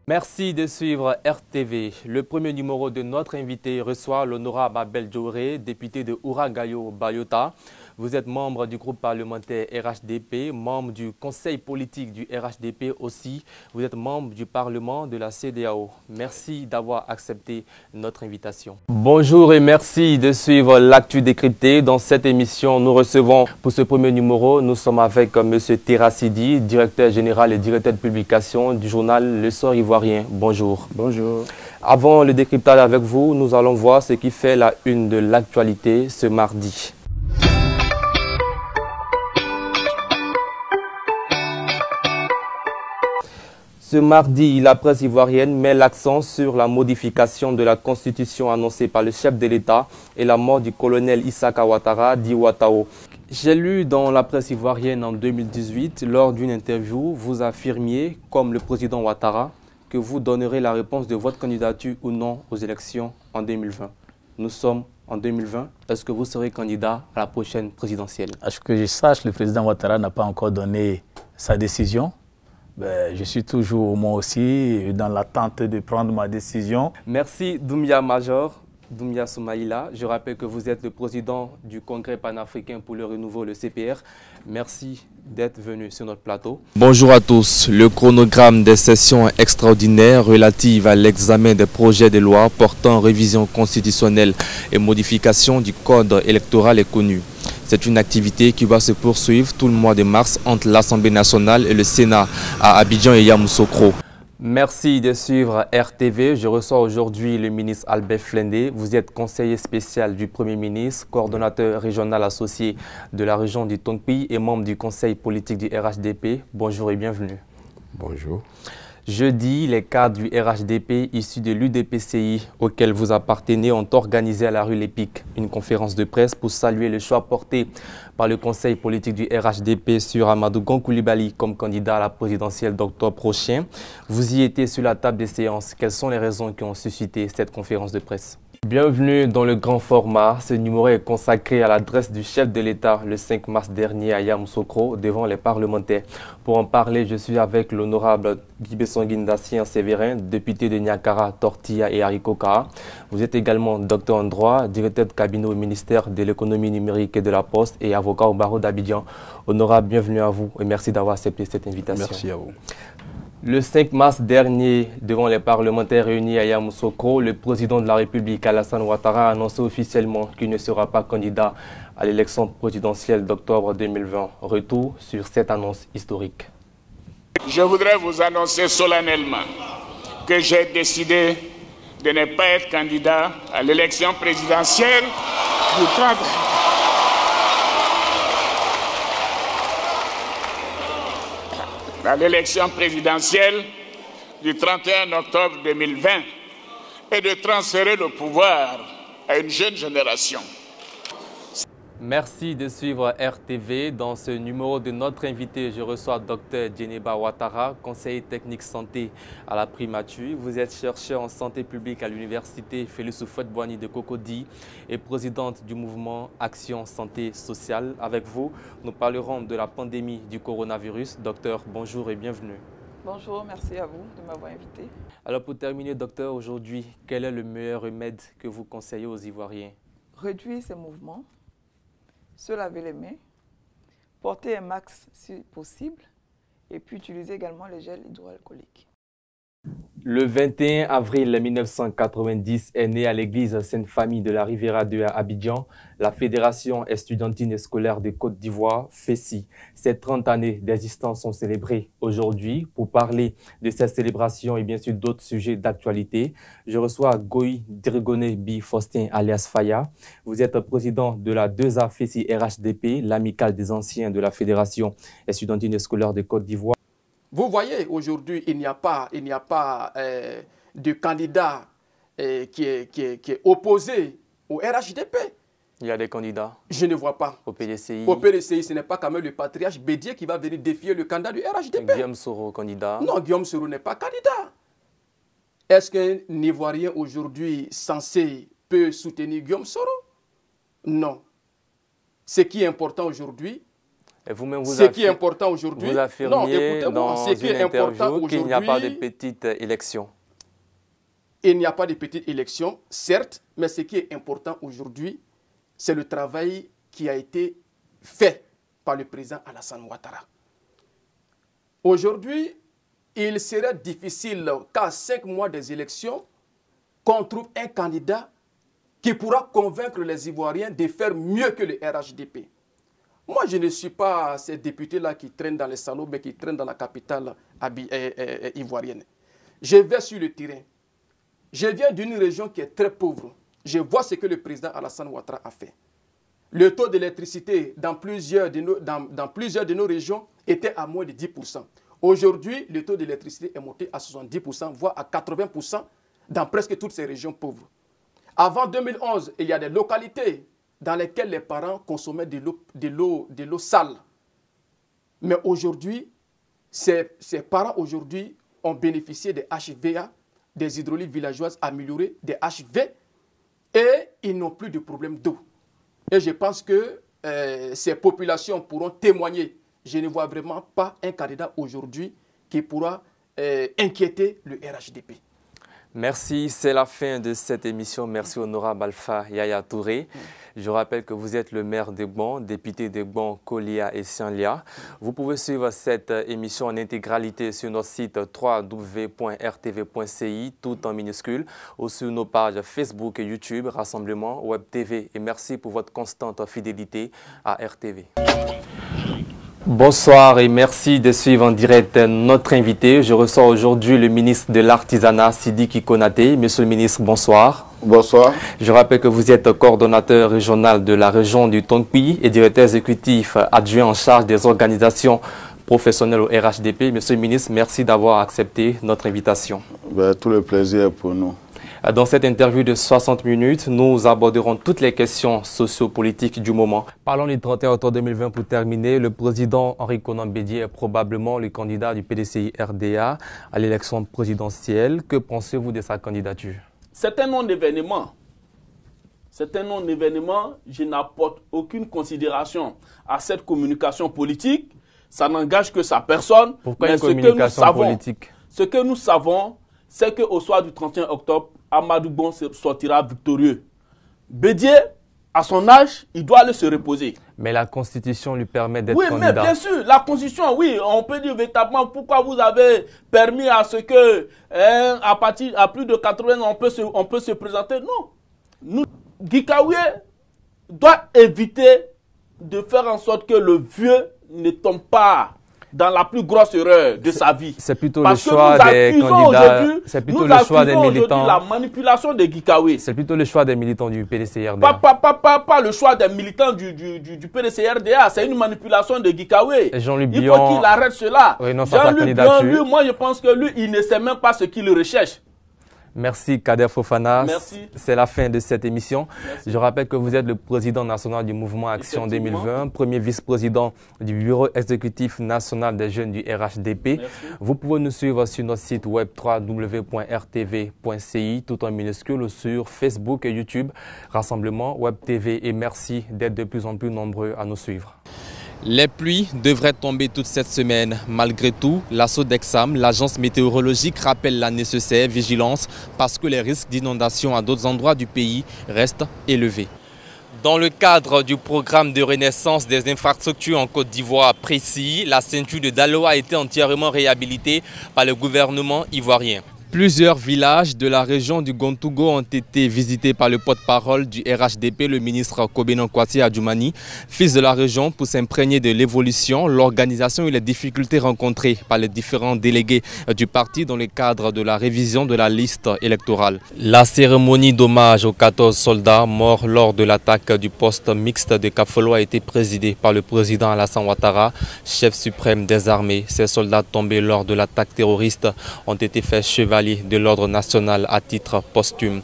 Merci de suivre RTV. Le premier numéro de notre invité reçoit l'honorable Abel Djoré, député de Ouragayo-Bayota. Vous êtes membre du groupe parlementaire RHDP, membre du conseil politique du RHDP aussi. Vous êtes membre du Parlement de la CEDEAO. Merci d'avoir accepté notre invitation. Bonjour et merci de suivre l'actu décrypté. Dans cette émission, nous recevons pour ce premier numéro, nous sommes avec M. Terrassidi, directeur général et directeur de publication du journal Le Sort Ivoirien. Bonjour. Bonjour. Avant le décryptage avec vous, nous allons voir ce qui fait la une de l'actualité ce mardi. Ce mardi, la presse ivoirienne met l'accent sur la modification de la constitution annoncée par le chef de l'État et la mort du colonel Issaka Ouattara, dit Ouattao. J'ai lu dans la presse ivoirienne en 2018, lors d'une interview, vous affirmiez, comme le président Ouattara, que vous donnerez la réponse de votre candidature ou non aux élections en 2020. Nous sommes en 2020. Est-ce que vous serez candidat à la prochaine présidentielle? À ce que je sache, le président Ouattara n'a pas encore donné sa décision. Je suis toujours, moi aussi, dans l'attente de prendre ma décision. Merci Doumbia Major, Doumbia Soumaïla. Je rappelle que vous êtes le président du Congrès panafricain pour le renouveau, le CPR. Merci d'être venu sur notre plateau. Bonjour à tous. Le chronogramme des sessions extraordinaires relatives à l'examen des projets de loi portant révision constitutionnelle et modification du code électoral est connu. C'est une activité qui va se poursuivre tout le mois de mars entre l'Assemblée nationale et le Sénat à Abidjan et Yamoussoukro. Merci de suivre RTV. Je reçois aujourd'hui le ministre Albert Flendé. Vous êtes conseiller spécial du Premier ministre, coordonnateur régional associé de la région du Tongpi et membre du conseil politique du RHDP. Bonjour et bienvenue. Bonjour. Jeudi, les cadres du RHDP issus de l'UDPCI auquel vous appartenez ont organisé à la rue Lépic une conférence de presse pour saluer le choix porté par le conseil politique du RHDP sur Amadou Gon Coulibaly comme candidat à la présidentielle d'octobre prochain. Vous y étiez sur la table des séances. Quelles sont les raisons qui ont suscité cette conférence de presse? Bienvenue dans le grand format. Ce numéro est consacré à l'adresse du chef de l'État le 5 mars dernier à Yamoussoukro devant les parlementaires. Pour en parler, je suis avec l'honorable Guibé Songuindassien Sévérin, député de Niakara, Tortilla et Harikokara. Vous êtes également docteur en droit, directeur de cabinet au ministère de l'économie numérique et de la Poste et avocat au barreau d'Abidjan. Honorable, bienvenue à vous et merci d'avoir accepté cette invitation. Merci à vous. Le 5 mars dernier, devant les parlementaires réunis à Yamoussoukro, le président de la République, Alassane Ouattara, a annoncé officiellement qu'il ne sera pas candidat à l'élection présidentielle d'octobre 2020. Retour sur cette annonce historique. Je voudrais vous annoncer solennellement que j'ai décidé de ne pas être candidat à l'élection présidentielle du 30. À l'élection présidentielle du 31 octobre 2020 et de transférer le pouvoir à une jeune génération. Merci de suivre RTV. Dans ce numéro de notre invité, je reçois Dr Djeneba Ouattara, conseiller technique santé à la primature. Vous êtes chercheur en santé publique à l'université Félix Houphouët-Boigny de Cocody et présidente du mouvement Action Santé Sociale. Avec vous, nous parlerons de la pandémie du coronavirus. Docteur, bonjour et bienvenue. Bonjour, merci à vous de m'avoir invité. Alors pour terminer, docteur, aujourd'hui, quel est le meilleur remède que vous conseillez aux Ivoiriens? Réduire ces mouvements, se laver les mains, porter un masque si possible et puis utiliser également les gels hydroalcooliques. Le 21 avril 1990 est née à l'église Sainte-Famille de la Riviera 2 à Abidjan la Fédération estudiantine et scolaire de Côte d'Ivoire, FESI. Ces 30 années d'existence sont célébrées aujourd'hui. Pour parler de cette célébration et bien sûr d'autres sujets d'actualité, je reçois Goï Drigoné Bi Faustin alias Faya. Vous êtes président de la 2A FESI RHDP, l'amicale des anciens de la Fédération estudiantine et scolaire de Côte d'Ivoire. Vous voyez, aujourd'hui, il n'y a pas de candidat qui est opposé au RHDP. Il y a des candidats. Je ne vois pas. Au PDCI. Au PDCI, ce n'est pas quand même le patriarche Bédier qui va venir défier le candidat du RHDP. Guillaume Soro, candidat. Non, Guillaume Soro n'est pas candidat. Est-ce qu'un Ivoirien aujourd'hui censé peut soutenir Guillaume Soro? Non. Ce qui est important aujourd'hui, Ce qui est important aujourd'hui, vous affirmiez dans une interview qu'il n'y a pas de petites élections. Il n'y a pas de petites élections, certes, mais ce qui est important aujourd'hui, c'est le travail qui a été fait par le président Alassane Ouattara. Aujourd'hui, il serait difficile qu'à 5 mois des élections, qu'on trouve un candidat qui pourra convaincre les Ivoiriens de faire mieux que le RHDP. Moi, je ne suis pas ces députés-là qui traînent dans les salons, mais qui traînent dans la capitale ivoirienne. Je vais sur le terrain. Je viens d'une région qui est très pauvre. Je vois ce que le président Alassane Ouattara a fait. Le taux d'électricité dans plusieurs de nos régions était à moins de 10%. Aujourd'hui, le taux d'électricité est monté à 70%, voire à 80% dans presque toutes ces régions pauvres. Avant 2011, il y a des localités dans lesquelles les parents consommaient de l'eau sale. Mais aujourd'hui, ces parents aujourd'hui ont bénéficié des HVA, des hydrauliques villageoises améliorées, des HV, et ils n'ont plus de problème d'eau. Et je pense que ces populations pourront témoigner. Je ne vois vraiment pas un candidat aujourd'hui qui pourra inquiéter le RHDP. Merci, c'est la fin de cette émission. Merci honorable Alpha Yaya Touré. Je rappelle que vous êtes le maire de Gbon, député de Gbon, Kolia et Sianlia. Vous pouvez suivre cette émission en intégralité sur notre site www.rtv.ci, tout en minuscule, ou sur nos pages Facebook et YouTube, Rassemblement, Web TV. Et merci pour votre constante fidélité à RTV. Bonsoir et merci de suivre en direct notre invité. Je reçois aujourd'hui le ministre de l'Artisanat, Sidiki Konaté. Monsieur le ministre, bonsoir. Bonsoir. Je rappelle que vous êtes coordonnateur régional de la région du Tongpi et directeur exécutif adjoint en charge des organisations professionnelles au RHDP. Monsieur le ministre, merci d'avoir accepté notre invitation. Tout le plaisir est pour nous. Dans cette interview de 60 minutes, nous aborderons toutes les questions sociopolitiques du moment. Parlons du 31 octobre 2020 pour terminer. Le président Henri Konan Bédié est probablement le candidat du PDCI-RDA à l'élection présidentielle. Que pensez-vous de sa candidature? C'est un non-événement. C'est un non-événement. Je n'apporte aucune considération à cette communication politique. Ça n'engage que sa personne. Pourquoi une communication politique? Ce que nous savons, c'est qu'au soir du 31 octobre, Amadou Bon sortira victorieux. Bédié, à son âge, il doit aller se reposer. Mais la Constitution lui permet d'être candidat. Oui, mais bien sûr, la Constitution, oui, on peut dire véritablement pourquoi vous avez permis à ce que, à plus de 80 ans, on peut se présenter. Non. Gikaoué doit éviter de faire en sorte que le vieux ne tombe pas dans la plus grosse erreur de sa vie. C'est plutôt le choix des candidats. C'est plutôt le choix des militants. La manipulation de Gikaoué. C'est plutôt le choix des militants du PDCRDA. Pas le choix des militants du PDCRDA. C'est une manipulation de Gikaoué. Jean-Luc Il Bion. faut qu'il arrête cela. Oui, Jean-Luc Bion, lui, moi je pense que lui, il ne sait même pas ce qu'il recherche. Merci Kader Fofana. Merci. C'est la fin de cette émission. Merci. Je rappelle que vous êtes le président national du mouvement Action 2020, premier vice-président du bureau exécutif national des jeunes du RHDP. Merci. Vous pouvez nous suivre sur notre site web www.rtv.ci, tout en minuscule, sur Facebook et YouTube, Rassemblement Web TV. Et merci d'être de plus en plus nombreux à nous suivre. Les pluies devraient tomber toute cette semaine. Malgré tout, la Sodexam, l'agence météorologique, rappelle la nécessaire vigilance parce que les risques d'inondation à d'autres endroits du pays restent élevés. Dans le cadre du programme de renaissance des infrastructures en Côte d'Ivoire précis, la ceinture de Daloa a été entièrement réhabilitée par le gouvernement ivoirien. Plusieurs villages de la région du Gontougo ont été visités par le porte-parole du RHDP, le ministre Kobenon Kwasi Adjoumani, fils de la région, pour s'imprégner de l'évolution, l'organisation et les difficultés rencontrées par les différents délégués du parti dans le cadre de la révision de la liste électorale. La cérémonie d'hommage aux 14 soldats morts lors de l'attaque du poste mixte de Kafolo a été présidée par le président Alassane Ouattara, chef suprême des armées. Ces soldats tombés lors de l'attaque terroriste ont été faits chevaliers de l'ordre national à titre posthume.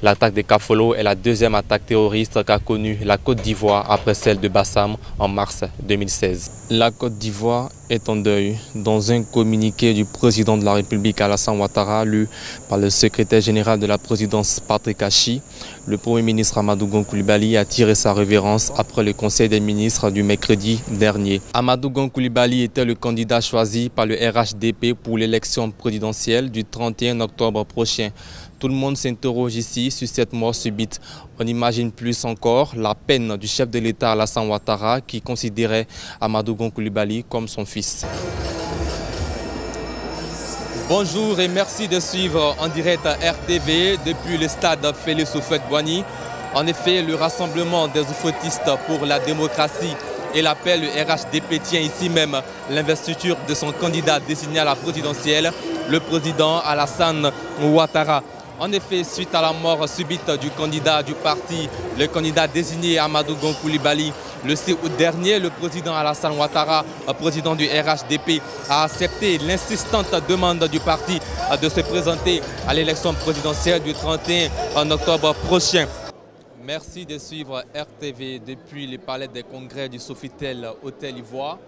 L'attaque de Kafolo est la deuxième attaque terroriste qu'a connue la Côte d'Ivoire après celle de Bassam en mars 2016. La Côte d'Ivoire est en deuil. Dans un communiqué du président de la République Alassane Ouattara, lu par le secrétaire général de la présidence Patrick Achi, le Premier ministre Amadou Gon Coulibaly a tiré sa révérence après le Conseil des ministres du mercredi dernier. Amadou Gon Coulibaly était le candidat choisi par le RHDP pour l'élection présidentielle du 31 octobre prochain. Tout le monde s'interroge ici sur cette mort subite. On imagine plus encore la peine du chef de l'État Alassane Ouattara qui considérait Amadou Gon Coulibaly comme son fils. Bonjour et merci de suivre en direct RTV depuis le stade Félix Houphouët-Boigny. En effet, le rassemblement des oufouettistes pour la démocratie et la paix, le RHDP, tient ici même l'investiture de son candidat désigné à la présidentielle, le président Alassane Ouattara. En effet, suite à la mort subite du candidat du parti, le candidat désigné Amadou Gon Coulibaly, le 6 août dernier, le président Alassane Ouattara, président du RHDP, a accepté l'insistante demande du parti de se présenter à l'élection présidentielle du 31 octobre prochain. Merci de suivre RTV depuis le palais des congrès du Sofitel Hôtel Ivoire.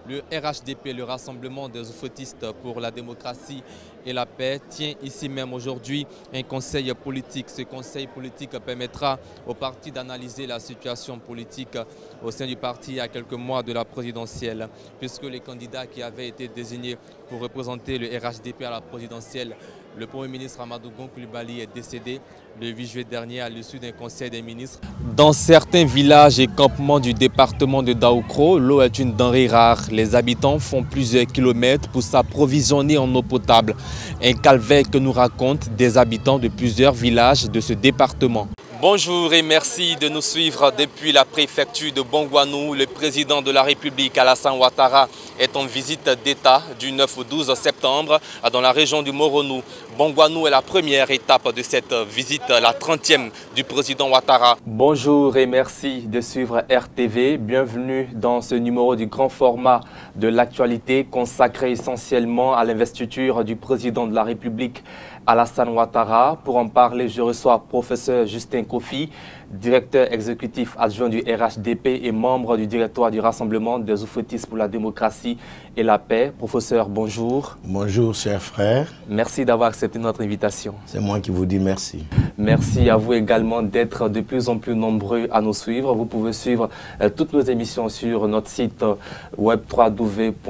Le RHDP, le Rassemblement des oufouettistes pour la démocratie et la paix, tient ici même aujourd'hui un conseil politique. Ce conseil politique permettra au parti d'analyser la situation politique au sein du parti à quelques mois de la présidentielle, puisque les candidats qui avaient été désignés pour représenter le RHDP à la présidentielle, le Premier ministre Amadou Gon Coulibaly est décédé le 8 juillet dernier à l'issue d'un conseil des ministres. Dans certains villages et campements du département de Daoukro, l'eau est une denrée rare. Les habitants font plusieurs kilomètres pour s'approvisionner en eau potable. Un calvaire que nous racontent des habitants de plusieurs villages de ce département. Bonjour et merci de nous suivre depuis la préfecture de Bongouanou. Le président de la République, Alassane Ouattara, est en visite d'État du 9 au 12 septembre dans la région du Moronou. Bongouanou est la première étape de cette visite, la 30e du président Ouattara. Bonjour et merci de suivre RTV. Bienvenue dans ce numéro du grand format de l'actualité consacré essentiellement à l'investiture du président de la République, Alassane Ouattara. Pour en parler, je reçois professeur Justin Kofi, directeur exécutif adjoint du RHDP et membre du directoire du Rassemblement des oufouettistes pour la démocratie et la paix. Professeur, bonjour. Bonjour, chers frères. Merci d'avoir accepté notre invitation. C'est moi qui vous dis merci. Merci à vous également d'être de plus en plus nombreux à nous suivre. Vous pouvez suivre toutes nos émissions sur notre site web www.rtv.ci.